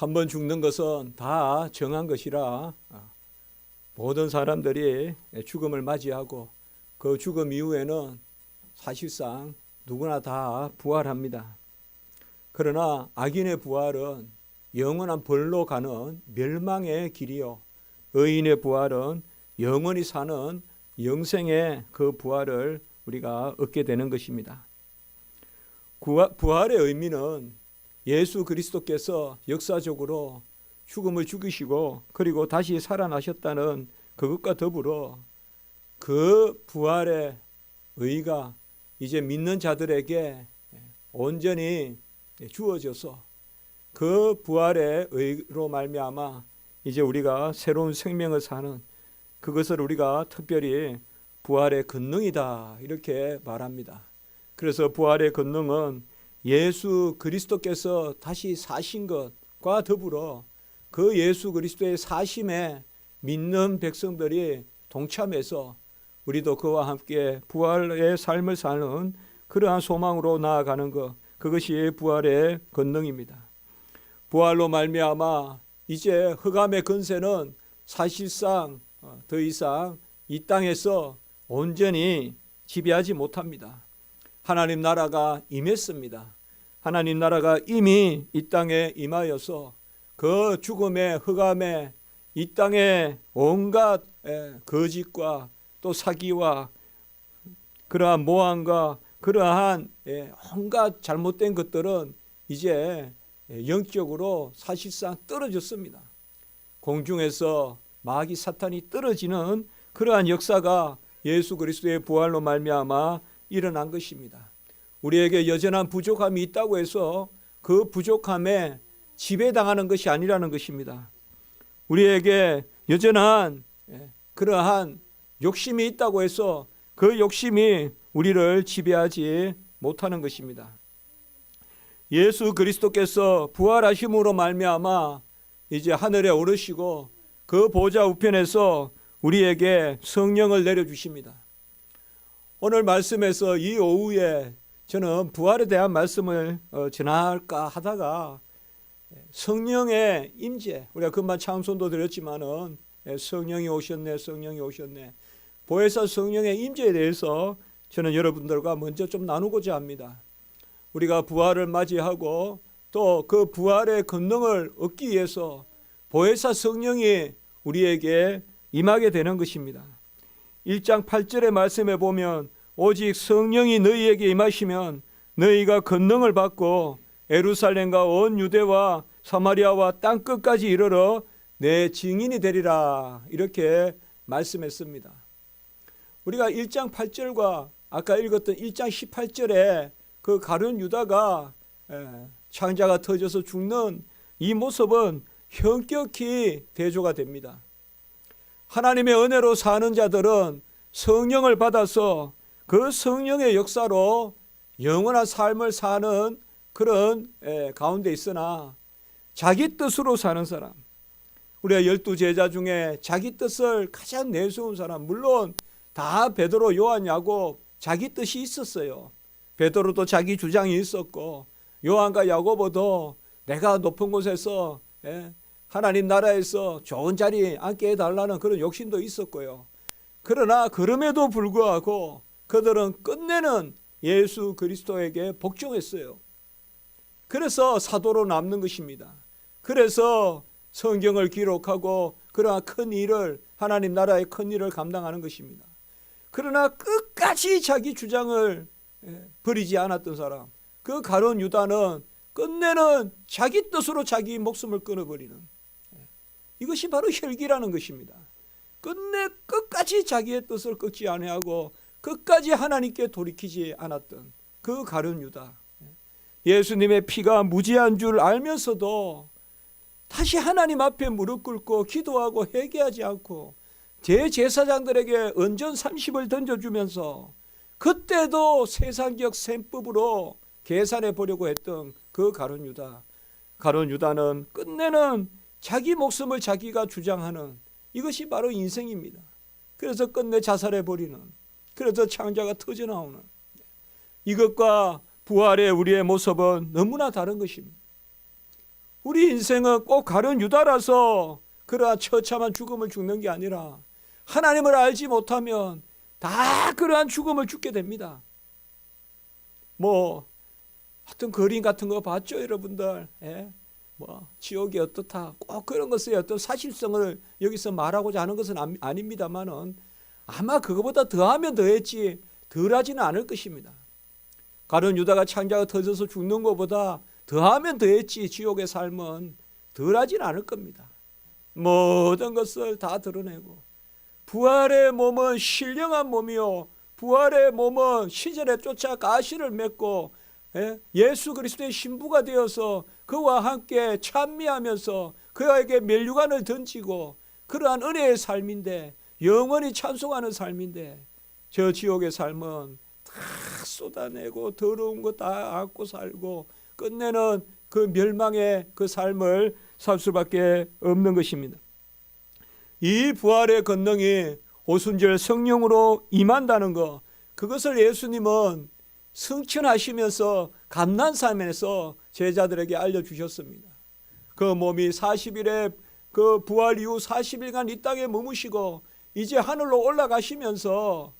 한번 죽는 것은 다 정한 것이라 모든 사람들이 죽음을 맞이하고 그 죽음 이후에는 사실상 누구나 다 부활합니다. 그러나 악인의 부활은 영원한 벌로 가는 멸망의 길이요, 의인의 부활은 영원히 사는 영생의 그 부활을 우리가 얻게 되는 것입니다. 부활의 의미는 예수 그리스도께서 역사적으로 죽음을 죽이시고 그리고 다시 살아나셨다는 그것과 더불어 그 부활의 의가 이제 믿는 자들에게 온전히 주어져서 그 부활의 의로 말미암아 이제 우리가 새로운 생명을 사는, 그것을 우리가 특별히 부활의 권능이다 이렇게 말합니다. 그래서 부활의 권능은 예수 그리스도께서 다시 사신 것과 더불어 그 예수 그리스도의 사심에 믿는 백성들이 동참해서 우리도 그와 함께 부활의 삶을 사는 그러한 소망으로 나아가는 것, 그것이 부활의 권능입니다. 부활로 말미암아 이제 흑암의 권세는 사실상 더 이상 이 땅에서 온전히 지배하지 못합니다. 하나님 나라가 임했습니다. 하나님 나라가 이미 이 땅에 임하여서 그 죽음의 흑암에 이 땅의 온갖 거짓과 또 사기와 그러한 모함과 그러한 온갖 잘못된 것들은 이제 영적으로 사실상 떨어졌습니다. 공중에서 마귀 사탄이 떨어지는 그러한 역사가 예수 그리스도의 부활로 말미암아 일어난 것입니다. 우리에게 여전한 부족함이 있다고 해서 그 부족함에 지배당하는 것이 아니라는 것입니다. 우리에게 여전한 그러한 욕심이 있다고 해서 그 욕심이 우리를 지배하지 못하는 것입니다. 예수 그리스도께서 부활하심으로 말미암아 이제 하늘에 오르시고 그 보좌 우편에서 우리에게 성령을 내려주십니다. 오늘 말씀에서 이 오후에 저는 부활에 대한 말씀을 전할까 하다가 성령의 임재, 우리가 금방 찬송도 드렸지만은 성령이 오셨네, 성령이 오셨네. 보혜사 성령의 임재에 대해서 저는 여러분들과 먼저 좀 나누고자 합니다. 우리가 부활을 맞이하고 또 그 부활의 권능을 얻기 위해서 보혜사 성령이 우리에게 임하게 되는 것입니다. 1장 8절의 말씀에 보면 오직 성령이 너희에게 임하시면 너희가 권능을 받고 예루살렘과 온 유대와 사마리아와 땅끝까지 이르러 내 증인이 되리라 이렇게 말씀했습니다. 우리가 1장 8절과 아까 읽었던 1장 18절에 그 가룟 유다가 창자가 터져서 죽는 이 모습은 현격히 대조가 됩니다. 하나님의 은혜로 사는 자들은 성령을 받아서 그 성령의 역사로 영원한 삶을 사는 그런 가운데 있으나 자기 뜻으로 사는 사람, 우리가 12제자 중에 자기 뜻을 가장 내세운 사람, 물론 다 베드로, 요한, 야곱 자기 뜻이 있었어요. 베드로도 자기 주장이 있었고 요한과 야고보도 내가 높은 곳에서 하나님 나라에서 좋은 자리에 앉게 해달라는 그런 욕심도 있었고요. 그러나 그럼에도 불구하고 그들은 끝내는 예수 그리스도에게 복종했어요. 그래서 사도로 남는 것입니다. 그래서 성경을 기록하고 그러한 큰 일을, 하나님 나라의 큰 일을 감당하는 것입니다. 그러나 끝까지 자기 주장을 버리지 않았던 사람, 그 가룟 유다는 끝내는 자기 뜻으로 자기 목숨을 끊어버리는, 이것이 바로 혈기라는 것입니다. 끝까지 자기의 뜻을 끊지 아니하고 끝까지 하나님께 돌이키지 않았던 그 가룟 유다, 예수님의 피가 무지한 줄 알면서도 다시 하나님 앞에 무릎 꿇고 기도하고 회개하지 않고 대제사장들에게 은전 30을 던져주면서 그때도 세상적 셈법으로 계산해 보려고 했던 그 가룟 유다, 가룟 유다는 끝내는 자기 목숨을 자기가 주장하는, 이것이 바로 인생입니다. 그래서 끝내 자살해 버리는, 그래서 창자가 터져나오는, 이것과 부활의 우리의 모습은 너무나 다른 것입니다. 우리 인생은 꼭 가룟 유다라서 그러한 처참한 죽음을 죽는 게 아니라 하나님을 알지 못하면 다 그러한 죽음을 죽게 됩니다. 뭐 하여튼 그림 같은 거 봤죠, 여러분들? 예? 뭐 지옥이 어떻다, 꼭 그런 것의 어떤 사실성을 여기서 말하고자 하는 것은 아닙니다만은 아마 그거보다 더하면 더했지 덜하지는 않을 것입니다. 가룟 유다가 창자가 터져서 죽는 것보다 더하면 더했지 지옥의 삶은 덜하지는 않을 겁니다. 모든 것을 다 드러내고 부활의 몸은 신령한 몸이요 부활의 몸은 시절에 쫓아 가시를 맺고 예수 그리스도의 신부가 되어서 그와 함께 찬미하면서 그에게 면류관을 던지고 그러한 은혜의 삶인데 영원히 찬송하는 삶인데 저 지옥의 삶은 다 쏟아내고 더러운 거 다 안고 살고 끝내는 그 멸망의 그 삶을 살 수밖에 없는 것입니다. 이 부활의 권능이 오순절 성령으로 임한다는 것, 그것을 예수님은 승천하시면서 감난산에서 제자들에게 알려주셨습니다. 그 몸이 40일에 그 부활 이후 40일간 이 땅에 머무시고 이제 하늘로 올라가시면서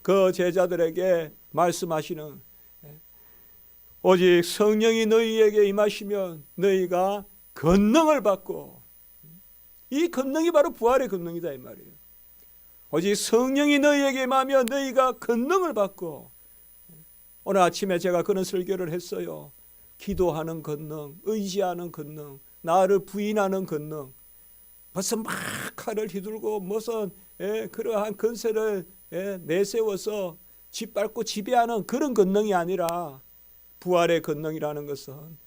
그 제자들에게 말씀하시는, 오직 성령이 너희에게 임하시면 너희가 권능을 받고, 이 권능이 바로 부활의 권능이다 이 말이에요. 오직 성령이 너희에게 임하면 너희가 권능을 받고, 오늘 아침에 제가 그런 설교를 했어요. 기도하는 권능, 의지하는 권능, 나를 부인하는 권능. 벌써 막 칼을 휘둘고 무슨 그러한 권세를 내세워서 짓밟고 지배하는 그런 권능이 아니라 부활의 권능이라는 것은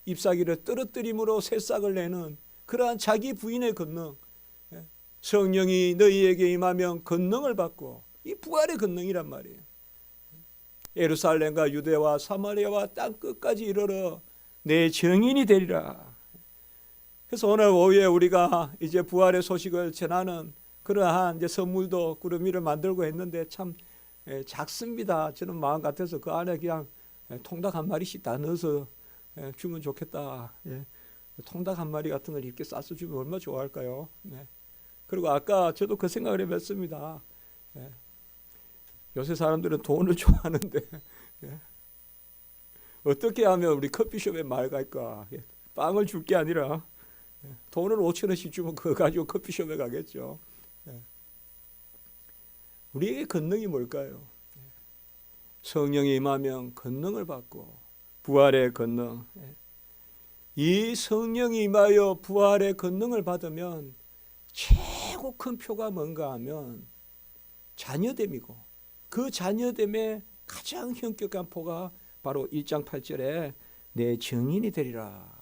잎사귀를 떨어뜨림으로 새싹을 내는 그러한 자기 부인의 권능. 성령이 너희에게 임하면 권능을 받고, 이 부활의 권능이란 말이에요. 예루살렘과 유대와 사마리아와 땅 끝까지 이르러 내 증인이 되리라. 그래서 오늘 오후에 우리가 이제 부활의 소식을 전하는 그러한 이제 선물도 구름 위를 만들고 했는데 참 작습니다. 저는 마음 같아서 그 안에 그냥 통닭 한 마리씩 다 넣어서 주면 좋겠다. 통닭 한 마리 같은 걸 이렇게 싸서 주면 얼마나 좋아할까요? 그리고 아까 저도 그 생각을 해봤습니다. 요새 사람들은 돈을 좋아하는데 어떻게 하면 우리 커피숍에 말 갈까? 빵을 줄 게 아니라 돈을 5,000원씩 주면 그거 가지고 커피숍에 가겠죠. 우리에게 권능이 뭘까요? 성령이 임하면 권능을 받고, 부활의 권능. 이 성령이 임하여 부활의 권능을 받으면 최고 큰 표가 뭔가 하면 자녀됨이고, 그 자녀됨의 가장 현격한 표가 바로 1장 8절에 내 증인이 되리라.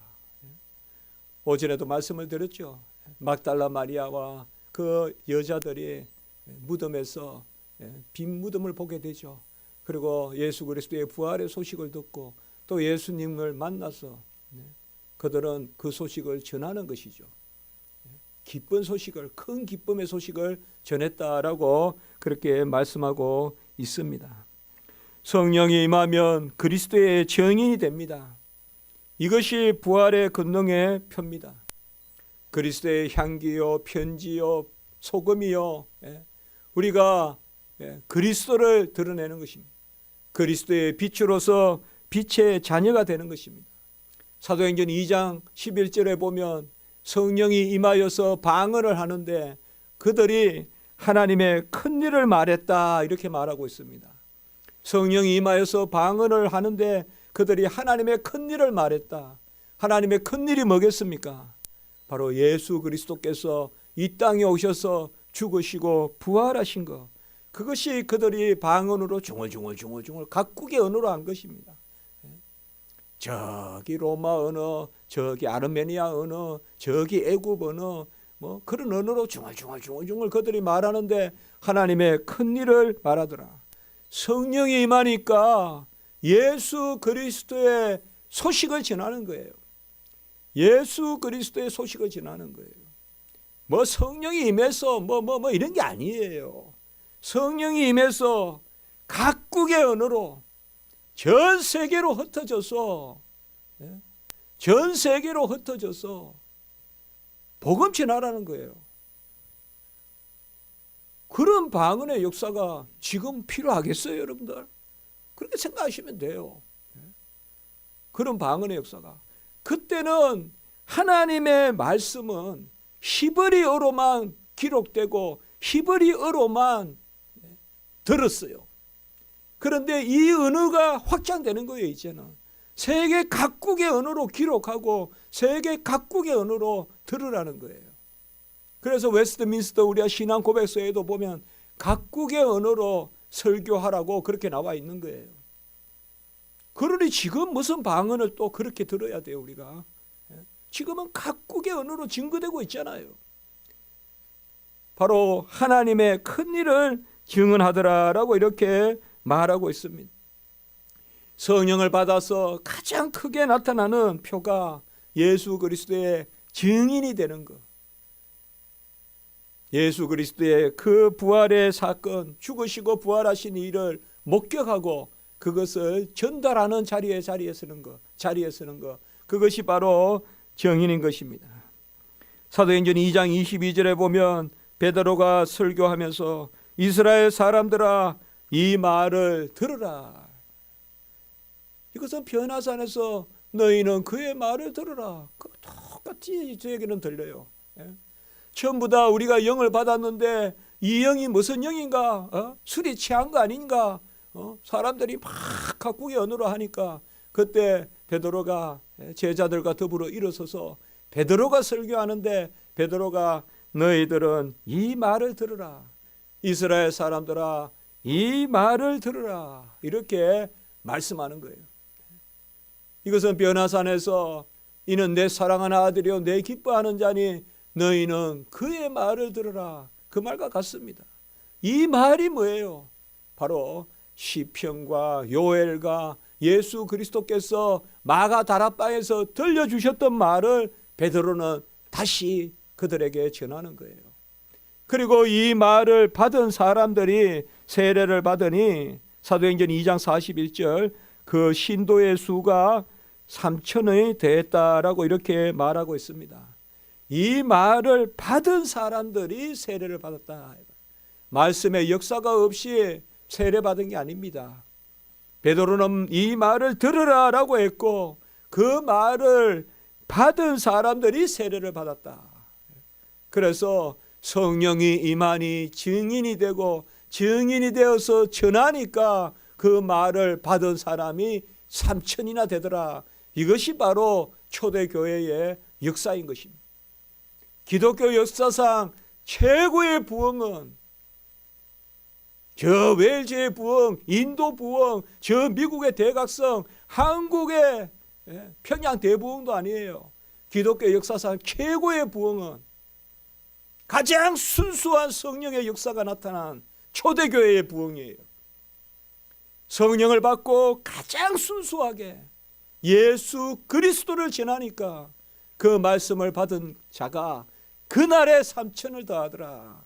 오전에도 말씀을 드렸죠. 막달라 마리아와 그 여자들이 무덤에서 빈 무덤을 보게 되죠. 그리고 예수 그리스도의 부활의 소식을 듣고 또 예수님을 만나서 그들은 그 소식을 전하는 것이죠. 기쁜 소식을, 큰 기쁨의 소식을 전했다라고 그렇게 말씀하고 있습니다. 성령이 임하면 그리스도의 증인이 됩니다. 이것이 부활의 권능의 표입니다. 그리스도의 향기요, 편지요, 소금이요, 우리가 그리스도를 드러내는 것입니다. 그리스도의 빛으로서 빛의 자녀가 되는 것입니다. 사도행전 2장 11절에 보면 성령이 임하여서 방언을 하는데 그들이 하나님의 큰 일을 말했다 이렇게 말하고 있습니다. 성령이 임하여서 방언을 하는데 그들이 하나님의 큰 일을 말했다. 하나님의 큰 일이 뭐겠습니까? 바로 예수 그리스도께서 이 땅에 오셔서 죽으시고 부활하신 것. 그것이 그들이 방언으로 중얼중얼 각국의 언어로 한 것입니다. 저기 로마 언어, 저기 아르메니아 언어, 저기 애굽 언어, 뭐 그런 언어로 중얼중얼 그들이 말하는데 하나님의 큰 일을 말하더라. 성령이 임하니까 예수 그리스도의 소식을 전하는 거예요. 예수 그리스도의 소식을 전하는 거예요. 뭐 성령이 임해서 뭐 이런 게 아니에요. 성령이 임해서 각국의 언어로 전 세계로 흩어져서 전 세계로 흩어져서 복음 전하라는 거예요. 그런 방언의 역사가 지금 필요하겠어요, 여러분들? 그렇게 생각하시면 돼요. 그런 방언의 역사가. 그때는 하나님의 말씀은 히브리어로만 기록되고 히브리어로만 들었어요. 그런데 이 언어가 확장되는 거예요, 이제는. 세계 각국의 언어로 기록하고 세계 각국의 언어로 들으라는 거예요. 그래서 웨스트민스터 우리가 신앙 고백서에도 보면 각국의 언어로 설교하라고 그렇게 나와 있는 거예요. 그러니 지금 무슨 방언을 또 그렇게 들어야 돼요, 우리가. 지금은 각국의 언어로 증거되고 있잖아요. 바로 하나님의 큰 일을 증언하더라라고 이렇게 말하고 있습니다. 성령을 받아서 가장 크게 나타나는 표가 예수 그리스도의 증인이 되는 것. 예수 그리스도의 그 부활의 사건, 죽으시고 부활하신 일을 목격하고 그것을 전달하는 자리에 서는 것. 그것이 바로 증인인 것입니다. 사도행전 2장 22절에 보면 베드로가 설교하면서 이스라엘 사람들아 이 말을 들으라. 이것은 변화산에서 너희는 그의 말을 들으라. 똑같이 저에게는 들려요. 전부 다 우리가 영을 받았는데 이 영이 무슨 영인가? 술이 취한 거 아닌가? 사람들이 막 각국의 언어로 하니까 그때 베드로가 제자들과 더불어 일어서서 베드로가 설교하는데 베드로가 너희들은 이 말을 들으라. 이스라엘 사람들아 이 말을 들으라. 이렇게 말씀하는 거예요. 이것은 변화산에서 이는 내 사랑하는 아들이요 내 기뻐하는 자니 너희는 그의 말을 들으라. 그 말과 같습니다. 이 말이 뭐예요? 바로 시편과 요엘과 예수 그리스도께서 마가 다락방에서 들려주셨던 말을 베드로는 다시 그들에게 전하는 거예요. 그리고 이 말을 받은 사람들이 세례를 받으니 사도행전 2장 41절 그 신도의 수가 3,000이 됐다라고 이렇게 말하고 있습니다. 이 말을 받은 사람들이 세례를 받았다. 말씀의 역사가 없이 세례받은 게 아닙니다. 베드로는 이 말을 들으라라고 했고 그 말을 받은 사람들이 세례를 받았다. 그래서 성령이 임하니 증인이 되고 증인이 되어서 전하니까 그 말을 받은 사람이 3,000이나 되더라. 이것이 바로 초대교회의 역사인 것입니다. 기독교 역사상 최고의 부흥은 저 웰즈의 부흥, 인도 부흥, 저 미국의 대각성, 한국의 평양 대부흥도 아니에요. 기독교 역사상 최고의 부흥은 가장 순수한 성령의 역사가 나타난 초대교회의 부흥이에요. 성령을 받고 가장 순수하게 예수 그리스도를 전하니까 그 말씀을 받은 자가 그날에 3,000을 더하더라.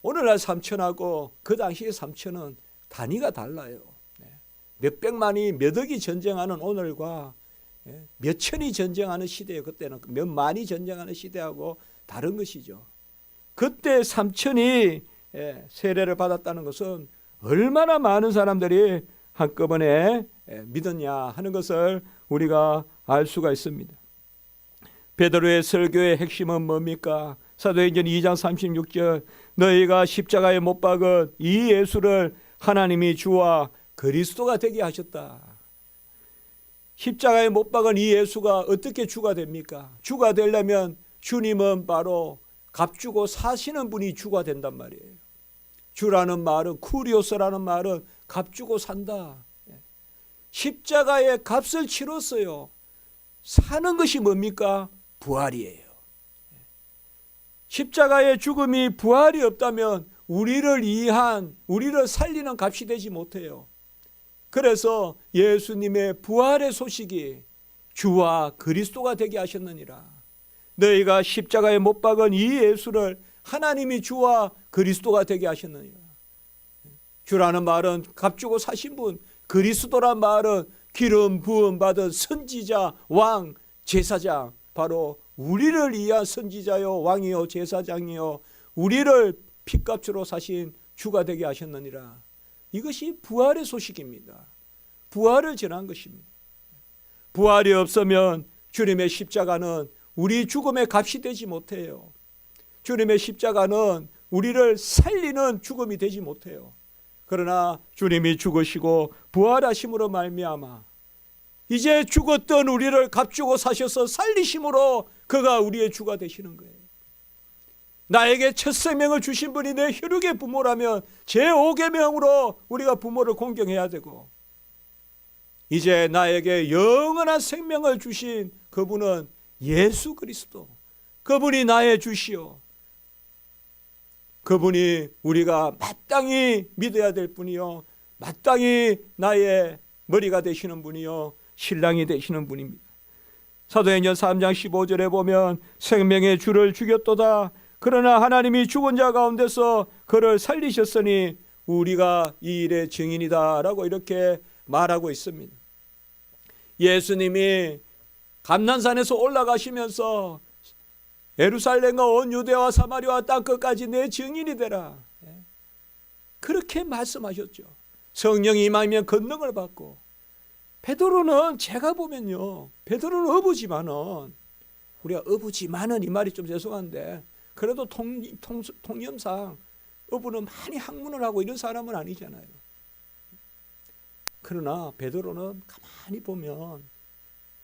오늘날 3,000하고 그 당시의 3,000은 단위가 달라요. 몇백만이 몇억이 전쟁하는 오늘과 몇천이 전쟁하는 시대예요. 그때는 몇만이 전쟁하는 시대하고 다른 것이죠. 그때 3,000이 세례를 받았다는 것은 얼마나 많은 사람들이 한꺼번에 믿었냐 하는 것을 우리가 알 수가 있습니다. 베드로의 설교의 핵심은 뭡니까? 사도행전 2장 36절 너희가 십자가에 못 박은 이 예수를 하나님이 주와 그리스도가 되게 하셨다. 십자가에 못 박은 이 예수가 어떻게 주가 됩니까? 주가 되려면 주님은 바로 값주고 사시는 분이 주가 된단 말이에요. 주라는 말은 쿠리오스라는 말은 값주고 산다. 십자가의 값을 치렀어요. 사는 것이 뭡니까? 부활이에요. 십자가의 죽음이 부활이 없다면 우리를 살리는 값이 되지 못해요. 그래서 예수님의 부활의 소식이 주와 그리스도가 되게 하셨느니라. 너희가 십자가에 못 박은 이 예수를 하나님이 주와 그리스도가 되게 하셨느니라. 주라는 말은 값주고 사신 분, 그리스도란 말은 기름 부음 받은 선지자, 왕, 제사장, 바로 우리를 위한 선지자요 왕이요 제사장이요 우리를 피값으로 사신 주가 되게 하셨느니라. 이것이 부활의 소식입니다. 부활을 전한 것입니다. 부활이 없으면 주님의 십자가는 우리 죽음의 값이 되지 못해요. 주님의 십자가는 우리를 살리는 죽음이 되지 못해요. 그러나 주님이 죽으시고 부활하심으로 말미암아 이제 죽었던 우리를 값주고 사셔서 살리심으로 그가 우리의 주가 되시는 거예요. 나에게 첫 생명을 주신 분이 내 혈육의 부모라면 제5계명으로 우리가 부모를 공경해야 되고, 이제 나에게 영원한 생명을 주신 그분은 예수 그리스도, 그분이 나의 주시오. 그분이 우리가 마땅히 믿어야 될 분이요, 마땅히 나의 머리가 되시는 분이요, 신랑이 되시는 분입니다. 사도행전 3장 15절에 보면 생명의 주를 죽였도다. 그러나 하나님이 죽은 자 가운데서 그를 살리셨으니 우리가 이 일의 증인이다 라고 이렇게 말하고 있습니다. 예수님이 감난산에서 올라가시면서 예루살렘과 온 유대와 사마리아와 땅끝까지 내 증인이 되라, 그렇게 말씀하셨죠. 성령이 임하면 권능을 받고, 베드로는 제가 보면요, 베드로는 어부지만은, 우리가 어부지만은 이 말이 좀 죄송한데 그래도 통념상 어부는 많이 학문을 하고 이런 사람은 아니잖아요. 그러나 베드로는 가만히 보면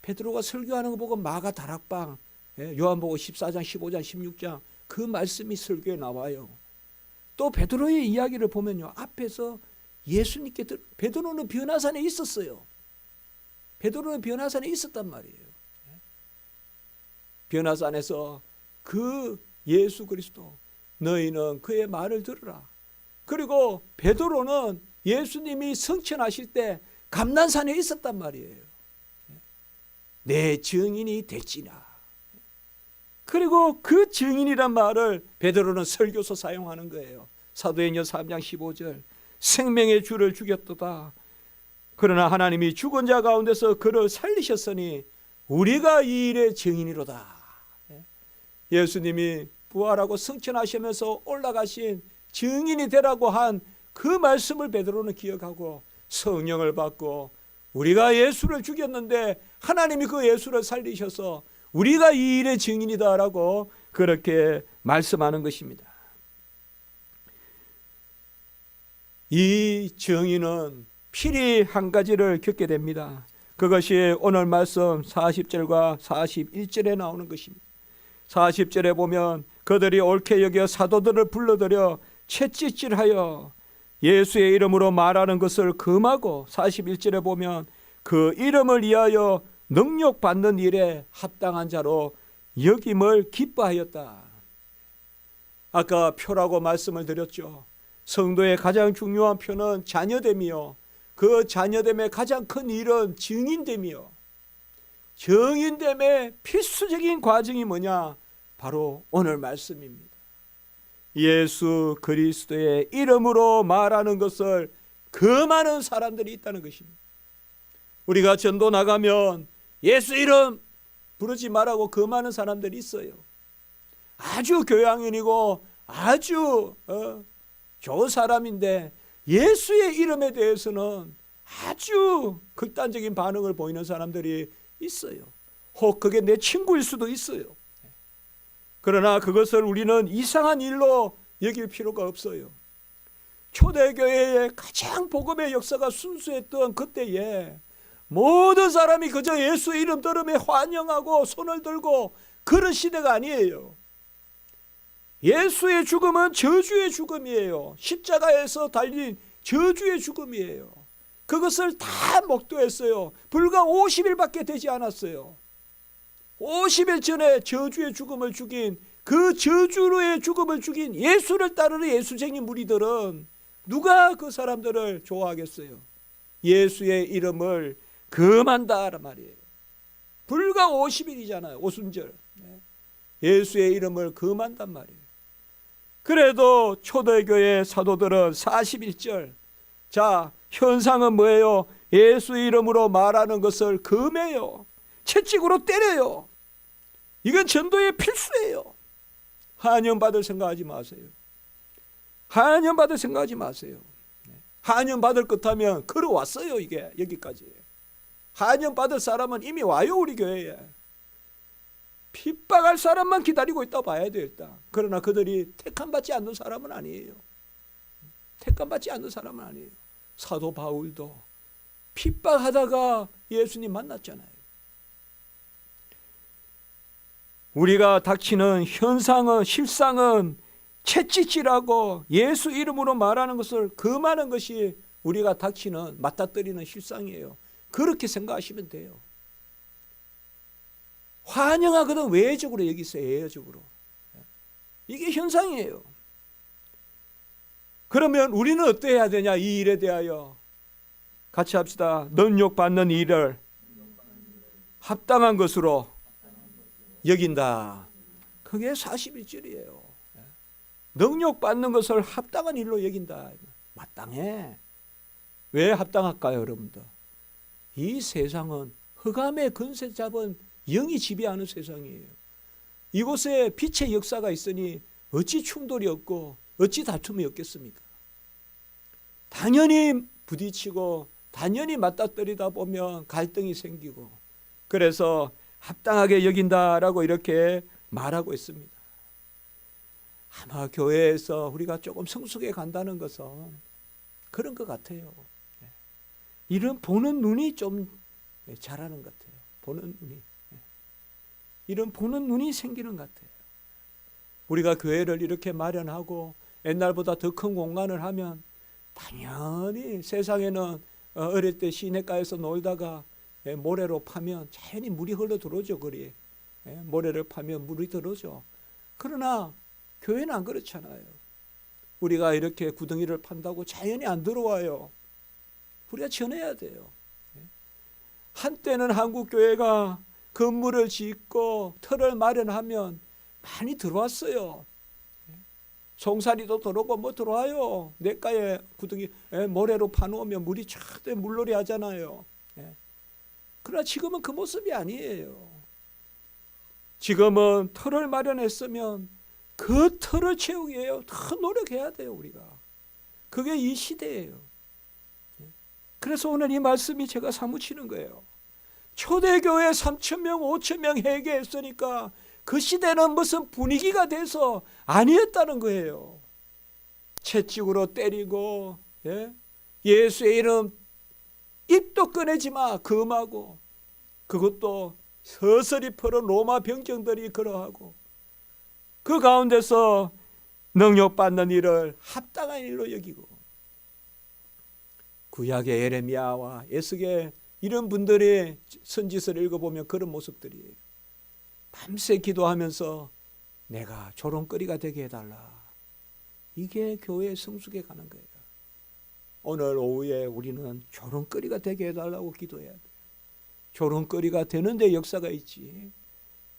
베드로가 설교하는 거 보고 마가 다락방, 요한복음 14장 15장 16장 그 말씀이 설교에 나와요. 또 베드로의 이야기를 보면요, 앞에서 예수님께 베드로는 변화산에 있었어요. 베드로는 변화산에 있었단 말이에요. 변화산에서 그 예수 그리스도, 너희는 그의 말을 들으라. 그리고 베드로는 예수님이 성천하실 때 감난산에 있었단 말이에요. 내 증인이 될지나. 그리고 그 증인이란 말을 베드로는 설교서 사용하는 거예요. 사도행전 3장 15절, 생명의 주를 죽였도다. 그러나 하나님이 죽은 자 가운데서 그를 살리셨으니 우리가 이 일의 증인이로다. 예수님이 부활하고 승천하시면서 올라가신 증인이 되라고 한 그 말씀을 베드로는 기억하고 성령을 받고, 우리가 예수를 죽였는데 하나님이 그 예수를 살리셔서 우리가 이 일의 증인이다라고 그렇게 말씀하는 것입니다. 이 증인은 필히 한 가지를 겪게 됩니다. 그것이 오늘 말씀 40절과 41절에 나오는 것입니다. 40절에 보면 그들이 옳게 여겨 사도들을 불러들여 채찍질하여 예수의 이름으로 말하는 것을 금하고, 41절에 보면 그 이름을 위하여 능력받는 일에 합당한 자로 여김을 기뻐하였다. 아까 표라고 말씀을 드렸죠. 성도의 가장 중요한 표는 자녀됨이요, 그 자녀됨의 가장 큰 일은 증인됨이요, 증인됨의 필수적인 과정이 뭐냐? 바로 오늘 말씀입니다. 예수 그리스도의 이름으로 말하는 것을 금하는 사람들이 있다는 것입니다. 우리가 전도 나가면 예수 이름 부르지 말라고 금하는 사람들이 있어요. 아주 교양인이고 아주 좋은 사람인데 예수의 이름에 대해서는 아주 극단적인 반응을 보이는 사람들이 있어요. 혹 그게 내 친구일 수도 있어요. 그러나 그것을 우리는 이상한 일로 여길 필요가 없어요. 초대교회의 가장 복음의 역사가 순수했던 그때에 모든 사람이 그저 예수 이름 들음에 환영하고 손을 들고 그런 시대가 아니에요. 예수의 죽음은 저주의 죽음이에요. 십자가에서 달린 저주의 죽음이에요. 그것을 다 목도했어요. 불과 50일밖에 되지 않았어요. 50일 전에 저주의 죽음을 죽인, 그 저주의 죽음을 죽인 예수를 따르는 예수쟁이 무리들은 누가 그 사람들을 좋아하겠어요? 예수의 이름을 금한다 말이에요. 불과 50일이잖아요. 오순절. 예수의 이름을 금한단 말이에요. 그래도 초대교회 사도들은 41절, 자, 현상은 뭐예요? 예수 이름으로 말하는 것을 금해요. 채찍으로 때려요. 이건 전도의 필수예요. 한연받을 생각하지 마세요. 한연받을 생각하지 마세요. 한연받을 것 하면 걸어왔어요. 이게 여기까지. 한연받을 사람은 이미 와요. 우리 교회에. 핍박할 사람만 기다리고 있다 봐야 돼요. 일단. 그러나 그들이 택함받지 않는 사람은 아니에요. 택함받지 않는 사람은 아니에요. 사도 바울도 핍박하다가 예수님 만났잖아요. 우리가 닥치는 현상은, 실상은 채찍질하고 예수 이름으로 말하는 것을 금하는 것이 우리가 닥치는, 맞닥뜨리는 실상이에요. 그렇게 생각하시면 돼요. 환영하거든 외적으로 여기서 예외적으로. 이게 현상이에요. 그러면 우리는 어떠해야 되냐? 이 일에 대하여 같이 합시다. 능욕받는 일을 합당한 것으로 여긴다. 그게 41절이에요. 능욕받는 것을 합당한 일로 여긴다. 마땅해. 왜 합당할까요, 여러분들? 이 세상은 흑암의 권세 잡은 영이 지배하는 세상이에요. 이곳에 빛의 역사가 있으니 어찌 충돌이 없고 어찌 다툼이 없겠습니까? 당연히 부딪히고 당연히 맞닥뜨리다 보면 갈등이 생기고, 그래서 합당하게 여긴다라고 이렇게 말하고 있습니다. 아마 교회에서 우리가 조금 성숙해 간다는 것은 그런 것 같아요. 이런 보는 눈이 좀 잘하는 것 같아요. 보는 눈이. 이런 보는 눈이 생기는 것 같아요. 우리가 교회를 이렇게 마련하고 옛날보다 더 큰 공간을 하면 당연히 세상에는 어릴 때 시내가에서 놀다가 모래로 파면 자연히 물이 흘러 들어오죠. 거리에. 모래를 파면 물이 들어오죠. 그러나 교회는 안 그렇잖아요. 우리가 이렇게 구덩이를 판다고 자연히 안 들어와요. 우리가 전해야 돼요. 한때는 한국 교회가 건물을 짓고 터를 마련하면 많이 들어왔어요. 송사리도 들어오고 뭐 들어와요. 냇가에 구덩이 모래로 파놓으면 물이 쫙 물놀이 하잖아요. 그러나 지금은 그 모습이 아니에요. 지금은 터를 마련했으면 그 터를 채우기 위해 더 노력해야 돼요. 우리가. 그게 이 시대예요. 그래서 오늘 이 말씀이 제가 사무치는 거예요. 초대교회 3,000명, 5,000명 회개했으니까 그 시대는 무슨 분위기가 돼서 아니었다는 거예요. 채찍으로 때리고, 예수의 이름 입도 꺼내지 마 금하고, 그것도 서서히 퍼런 로마 병정들이 그러하고, 그 가운데서 능욕받는 일을 합당한 일로 여기고, 구약의 예레미야와 에스겔 이런 분들의 선지서를 읽어보면 그런 모습들이에요. 밤새 기도하면서 내가 조롱거리가 되게 해달라. 이게 교회 성숙에 가는 거예요. 오늘 오후에 우리는 조롱거리가 되게 해달라고 기도해야 돼요. 조롱거리가 되는데 역사가 있지.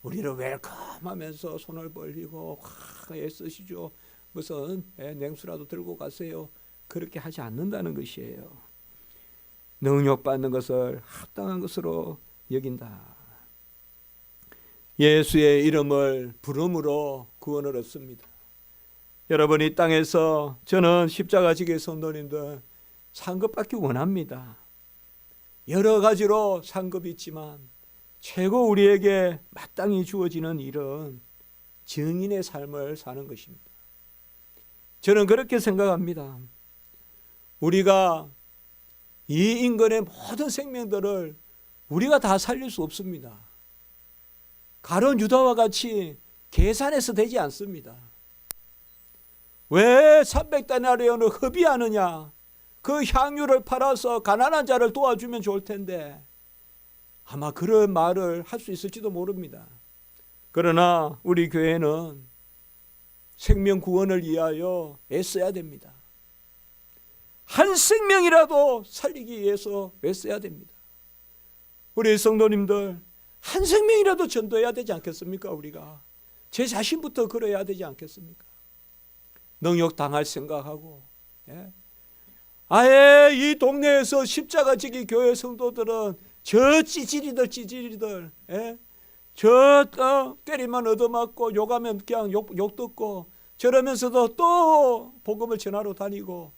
우리를 웰컴하면서 손을 벌리고 애쓰시죠. 무슨 냉수라도 들고 가세요. 그렇게 하지 않는다는 것이에요. 능욕받는 것을 합당한 것으로 여긴다. 예수의 이름을 부름으로 구원을 얻습니다. 여러분, 이 땅에서 저는 십자가지기 성도님들 상급받기 원합니다. 여러 가지로 상급이 있지만 최고 우리에게 마땅히 주어지는 일은 증인의 삶을 사는 것입니다. 저는 그렇게 생각합니다. 우리가 이 인간의 모든 생명들을 우리가 다 살릴 수 없습니다. 가룟 유다와 같이 계산해서 되지 않습니다. 왜 300데나리온을 허비하느냐? 그 향유를 팔아서 가난한 자를 도와주면 좋을 텐데, 아마 그런 말을 할 수 있을지도 모릅니다. 그러나 우리 교회는 생명 구원을 위하여 애써야 됩니다. 한 생명이라도 살리기 위해서 애써야 됩니다. 우리 성도님들 한 생명이라도 전도해야 되지 않겠습니까? 우리가 제 자신부터 그래야 되지 않겠습니까? 능욕 당할 생각하고, 아예 이 동네에서 십자가 지기 교회 성도들은 저 찌질이들, 예? 때리면 얻어맞고 욕하면 그냥 욕 듣고 저러면서도 또 복음을 전하러 다니고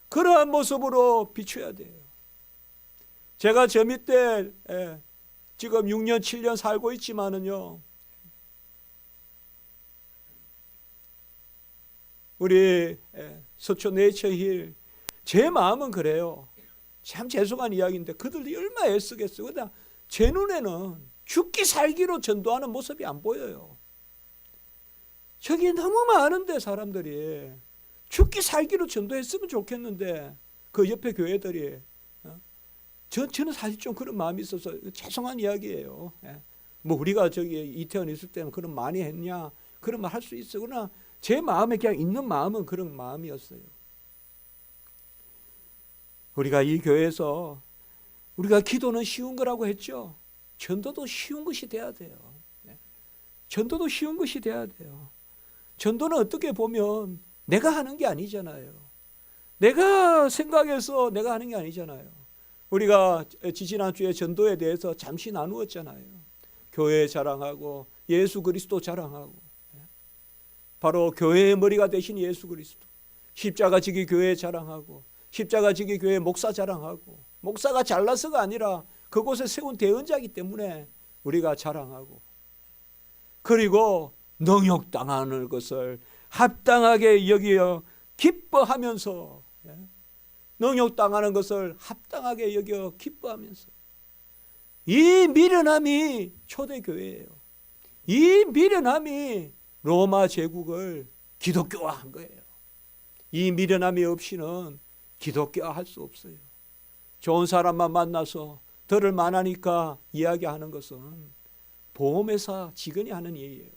그러한 모습으로 비춰야 돼요. 제가 저 밑에 지금 6년 7년 살고 있지만은요, 우리 서초 네이처힐 제 마음은 그래요. 참 죄송한 이야기인데 그들이 얼마나 애쓰겠어요. 그러나 제 눈에는 죽기 살기로 전도하는 모습이 안 보여요. 저기 너무 많은데 사람들이 죽기 살기로 전도했으면 좋겠는데 그 옆에 교회들이 저는 사실 좀 그런 마음이 있어서 죄송한 이야기예요. 뭐 우리가 저기 이태원 있을 때는 그런 많이 했냐 그런 말 할 수 있어. 그러나 제 마음에 그냥 있는 마음은 그런 마음이었어요. 우리가 이 교회에서 우리가 기도는 쉬운 거라고 했죠. 전도도 쉬운 것이 돼야 돼요. 전도도 쉬운 것이 돼야 돼요. 전도는 어떻게 보면 내가 하는 게 아니잖아요. 내가 생각해서 내가 하는 게 아니잖아요. 우리가 지지난주에 전도에 대해서 잠시 나누었잖아요. 교회 자랑하고 예수 그리스도 자랑하고 바로 교회의 머리가 되신 예수 그리스도, 십자가 지기 교회 자랑하고 십자가 지기 교회 목사 자랑하고 목사가 잘나서가 아니라 그곳에 세운 대언자이기 때문에 우리가 자랑하고 그리고 능욕당하는 것을 합당하게 여겨 기뻐하면서 능욕당하는 것을 합당하게 여겨 기뻐하면서 이 미련함이 초대교회예요. 이 미련함이 로마 제국을 기독교화한 거예요. 이 미련함이 없이는 기독교화할 수 없어요. 좋은 사람만 만나서 들을 만하니까 이야기하는 것은 보험회사 직원이 하는 일이에요.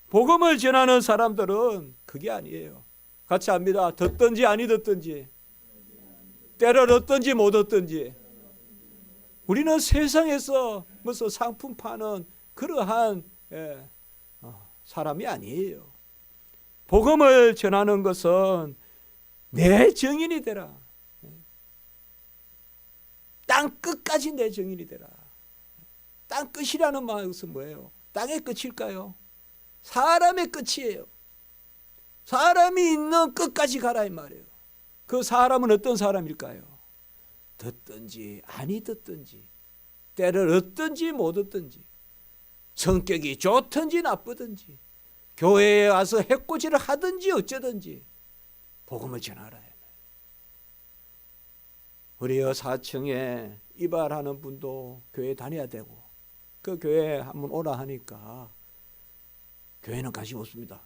복음을 전하는 사람들은 그게 아니에요. 같이 합니다. 듣든지 아니 듣든지 때를 얻든지 못 얻든지 우리는 세상에서 무슨 상품 파는 그러한 사람이 아니에요. 복음을 전하는 것은 내 증인이 되라. 땅 끝까지 내 증인이 되라. 땅 끝이라는 말은 뭐예요? 땅의 끝일까요? 사람의 끝이에요. 사람이 있는 끝까지 가라 이 말이에요. 그 사람은 어떤 사람일까요? 듣든지 아니 듣든지 때를 얻든지 못 얻든지 성격이 좋든지 나쁘든지 교회에 와서 해코지를 하든지 어쩌든지 복음을 전하라. 우리 4층에 이발하는 분도 교회 다녀야 되고 그 교회에 한번 오라 하니까 교회는 관심 없습니다.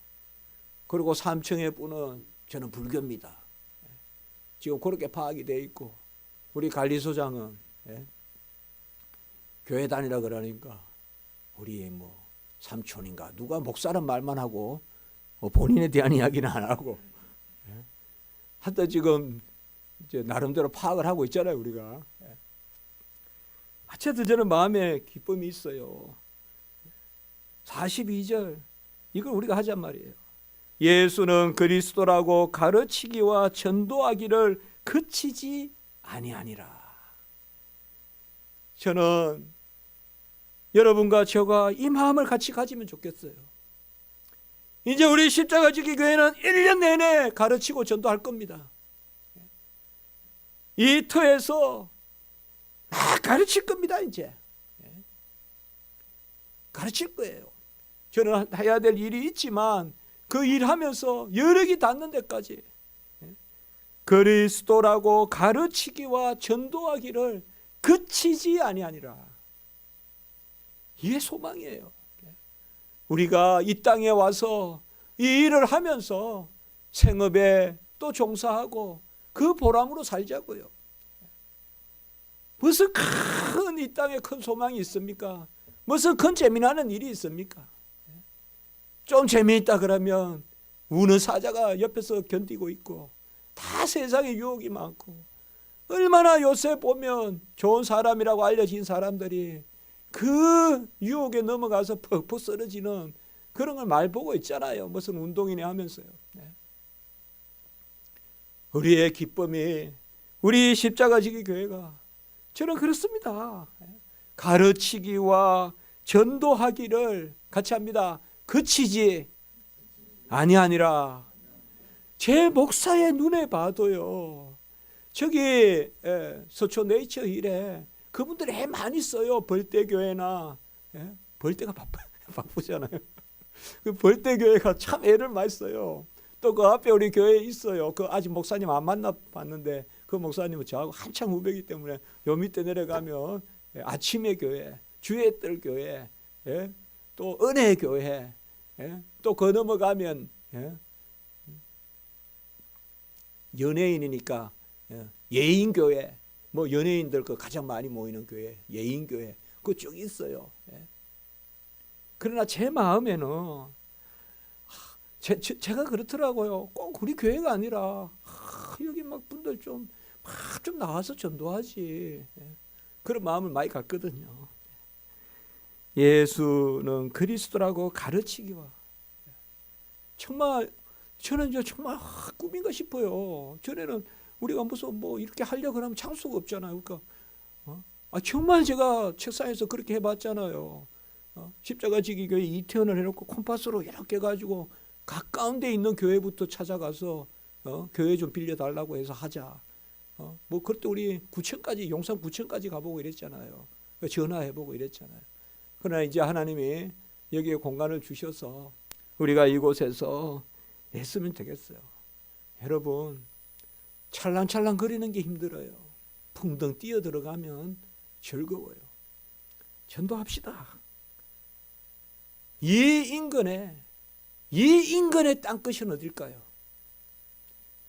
그리고 3층의 분은 저는 불교입니다. 지금 그렇게 파악이 돼 있고 우리 관리소장은 교회 다니라 그러니까 우리 뭐 삼촌인가 누가 목사란 말만 하고 본인에 대한 이야기는 안 하고 하여튼 지금 이제 나름대로 파악을 하고 있잖아요 우리가. 어쨌든 저는 마음에 기쁨이 있어요. 42절 이걸 우리가 하잔 말이에요. 예수는 그리스도라고 가르치기와 전도하기를 그치지 아니하니라. 저는 여러분과 저가 이 마음을 같이 가지면 좋겠어요. 이제 우리 십자가 지기 교회는 1년 내내 가르치고 전도할 겁니다. 이 터에서 막 가르칠 겁니다. 이제 가르칠 거예요. 저는 해야 될 일이 있지만 그 일하면서 여력이 닿는 데까지 그리스도라고 가르치기와 전도하기를 그치지 아니하니라. 이게 소망이에요. 우리가 이 땅에 와서 이 일을 하면서 생업에 또 종사하고 그 보람으로 살자고요. 무슨 큰 이 땅에 큰 소망이 있습니까? 무슨 큰 재미나는 일이 있습니까? 좀 재미있다 그러면 우는 사자가 옆에서 견디고 있고 다 세상에 유혹이 많고 얼마나 요새 보면 좋은 사람이라고 알려진 사람들이 그 유혹에 넘어가서 퍽퍽 쓰러지는 그런 걸 말 보고 있잖아요. 무슨 운동이네 하면서요. 우리의 기쁨이 우리 십자가지기 교회가 저는 그렇습니다. 가르치기와 전도하기를 같이 합니다. 그치지 아니하니라. 제 목사의 눈에 봐도요, 저기 서초 네이처 힐에 그분들이 애 많이 써요. 벌떼교회나. 벌떼가 바쁘잖아요. 그 벌떼교회가 참 애를 많이 써요. 또 그 앞에 우리 교회에 있어요. 그 아직 목사님 안 만나봤는데 그 목사님은 저하고 한창 후배이기 때문에 요 밑에 내려가면 아침의 교회, 주의 뜰 교회, 또 은혜의 교회, 또 그 넘어가면 연예인이니까 예인교회, 뭐 연예인들 그 가장 많이 모이는 교회, 예인교회 그 쭉 있어요. 그러나 제 마음에는 제가 그렇더라고요. 꼭 우리 교회가 아니라 여기 막 분들 좀 나와서 전도하지. 그런 마음을 많이 갖거든요. 예수는 그리스도라고 가르치기와 정말 저는 이제 정말 꿈인가 싶어요. 전에는 우리가 무슨 뭐 이렇게 하려고 하면 장수가 없잖아요. 그러니까 정말 제가 책상에서 그렇게 해봤잖아요. 십자가지기 교회 이태원을 해놓고 콤파스로 이렇게 해가지고 가까운 데 있는 교회부터 찾아가서 교회 좀 빌려달라고 해서 하자. 뭐 그때 우리 구청까지, 용산 구청까지 가보고 이랬잖아요. 전화해보고 이랬잖아요. 그러나 이제 하나님이 여기에 공간을 주셔서 우리가 이곳에서 했으면 되겠어요. 여러분, 찰랑찰랑 거리는 게 힘들어요. 풍덩 뛰어 들어가면 즐거워요. 전도합시다. 이 인근의 땅끝은 어딜까요?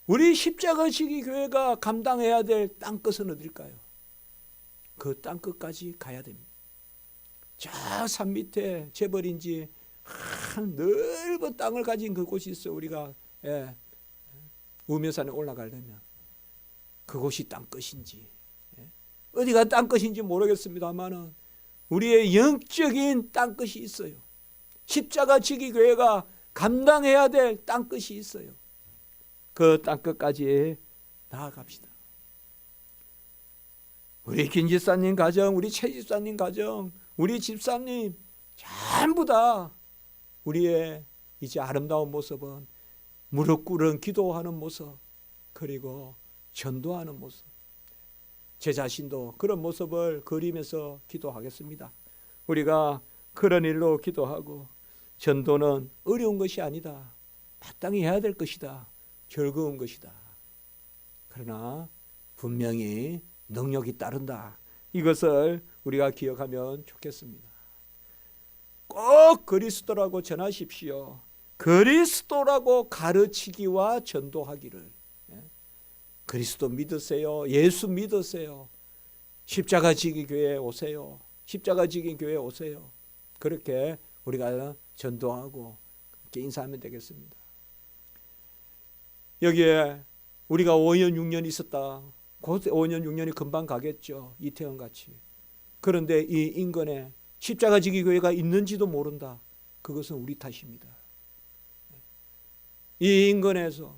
우리 십자가지기 교회가 감당해야 될 땅끝은 어딜까요? 그 땅끝까지 가야 됩니다. 저 산 밑에 재벌인지 넓은 땅을 가진 그곳이 있어요. 우리가 우면산에 올라가려면 그곳이 땅끝인지 어디가 땅끝인지 모르겠습니다만은 우리의 영적인 땅끝이 있어요. 십자가지기 교회가 감당해야 될 땅끝이 있어요. 그 땅끝까지 나아갑시다. 우리 김 집사님 가정, 우리 최 집사님 가정, 우리 집사님 전부 다 우리의 이제 아름다운 모습은 무릎 꿇은 기도하는 모습, 그리고 전도하는 모습. 제 자신도 그런 모습을 그리면서 기도하겠습니다. 우리가 그런 일로 기도하고, 전도는 어려운 것이 아니다. 마땅히 해야 될 것이다. 즐거운 것이다. 그러나 분명히 능력이 따른다. 이것을 우리가 기억하면 좋겠습니다. 꼭 그리스도라고 전하십시오. 그리스도라고 가르치기와 전도하기를. 그리스도 믿으세요. 예수 믿으세요. 십자가지기 교회에 오세요. 십자가지기 교회에 오세요. 그렇게 우리가 전도하고 인사하면 되겠습니다. 여기에 우리가 5년 6년 있었다. 곧 5년 6년이 금방 가겠죠. 이태원 같이. 그런데 이 인근에 십자가지기 교회가 있는지도 모른다. 그것은 우리 탓입니다. 이 인근에서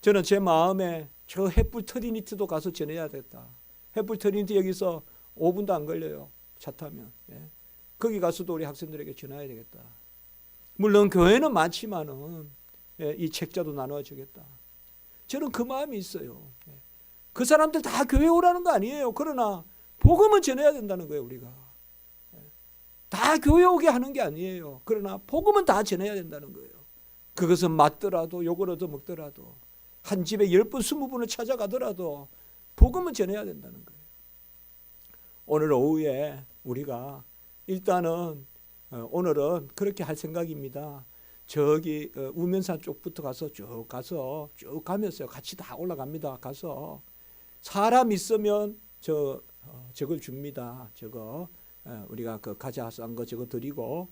저는 제 마음에 저 햇불 트리니티도 가서 전해야 됐다. 햇불 트리니티 여기서 5분도 안 걸려요. 차 타면. 거기 가서도 우리 학생들에게 전해야 되겠다. 물론 교회는 많지만은 이 책자도 나눠 주겠다. 저는 그 마음이 있어요. 그 사람들 다 교회 오라는 거 아니에요. 그러나 복음은 전해야 된다는 거예요. 우리가 다 교회 오게 하는 게 아니에요. 그러나 복음은 다 전해야 된다는 거예요. 그것은 맞더라도 욕을 얻어먹더라도 한 집에 10분 20분을 찾아가더라도 복음은 전해야 된다는 거예요. 오늘 오후에 우리가 일단은 오늘은 그렇게 할 생각입니다. 저기 우면산 쪽부터 가서 쭉 가면서 같이 다 올라갑니다. 가서 사람 있으면 저걸 줍니다. 저거 우리가 그 과자 싼 거 저거 드리고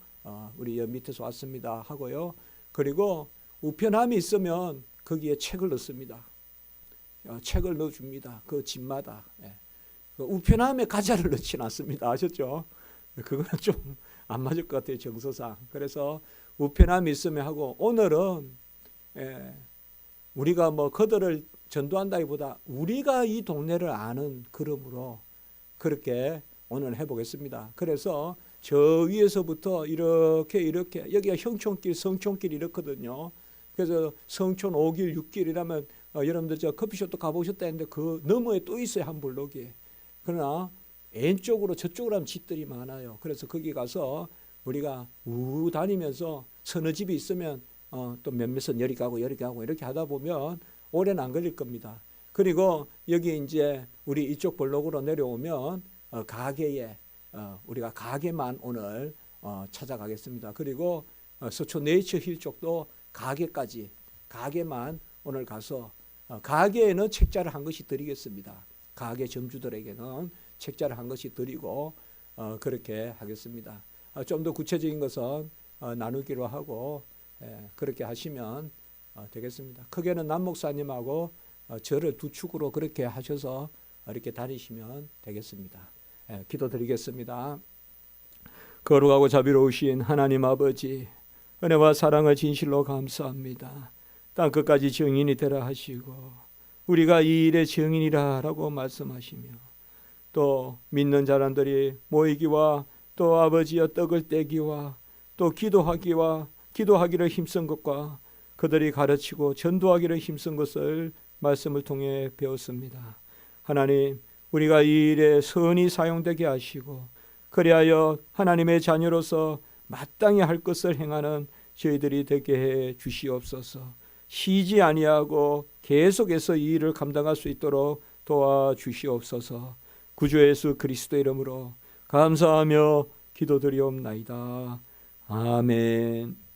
우리 옆 밑에서 왔습니다 하고요. 그리고 우편함이 있으면 거기에 책을 넣습니다. 책을 넣어줍니다. 그 집마다. 그 우편함에 과자를 넣지는 않습니다. 아셨죠? 그거는 좀 안 맞을 것 같아요. 정서상. 그래서 우편함이 있으면 하고, 오늘은 우리가 뭐 그들을 전도한다기보다 우리가 이 동네를 아는 그름으로 그렇게 오늘 해보겠습니다. 그래서 저 위에서부터 이렇게 여기가 형촌길, 성촌길 이렇거든요. 그래서 성촌 5길, 6길이라면 여러분들 저 커피숍도 가보셨다 했는데 그 너머에 또 있어요, 한 블록이. 그러나 왼쪽으로 저쪽으로 하면 집들이 많아요. 그래서 거기 가서 우리가 우 다니면서 서너 집이 있으면 또 몇몇은 여기 가고 이렇게 하다 보면 오래는 안 걸릴 겁니다. 그리고 여기 이제 우리 이쪽 블록으로 내려오면 가게에 우리가 가게만 오늘 찾아가겠습니다. 그리고 서초 네이처 힐 쪽도 가게만 오늘 가서 가게에는 책자를 한 것씩 드리겠습니다. 가게 점주들에게는 책자를 한 것씩 드리고 그렇게 하겠습니다. 좀 더 구체적인 것은 나누기로 하고 그렇게 하시면 되겠습니다. 크게는 남 목사님하고 저를 두 축으로 그렇게 하셔서 이렇게 다니시면 되겠습니다. 기도드리겠습니다. 거룩하고 자비로우신 하나님 아버지, 은혜와 사랑을 진실로 감사합니다. 땅 끝까지 증인이 되라 하시고 우리가 이 일의 증인이라라고 말씀하시며 또 믿는 자람들이 모이기와 또 아버지여 떡을 떼기와 또 기도하기를 힘쓴 것과 그들이 가르치고 전도하기를 힘쓴 것을 말씀을 통해 배웠습니다. 하나님, 우리가 이 일에 선히 사용되게 하시고 그리하여 하나님의 자녀로서 마땅히 할 것을 행하는 저희들이 되게 해 주시옵소서. 쉬지 아니하고 계속해서 이 일을 감당할 수 있도록 도와주시옵소서. 구주 예수 그리스도 이름으로 감사하며 기도드리옵나이다. 아멘.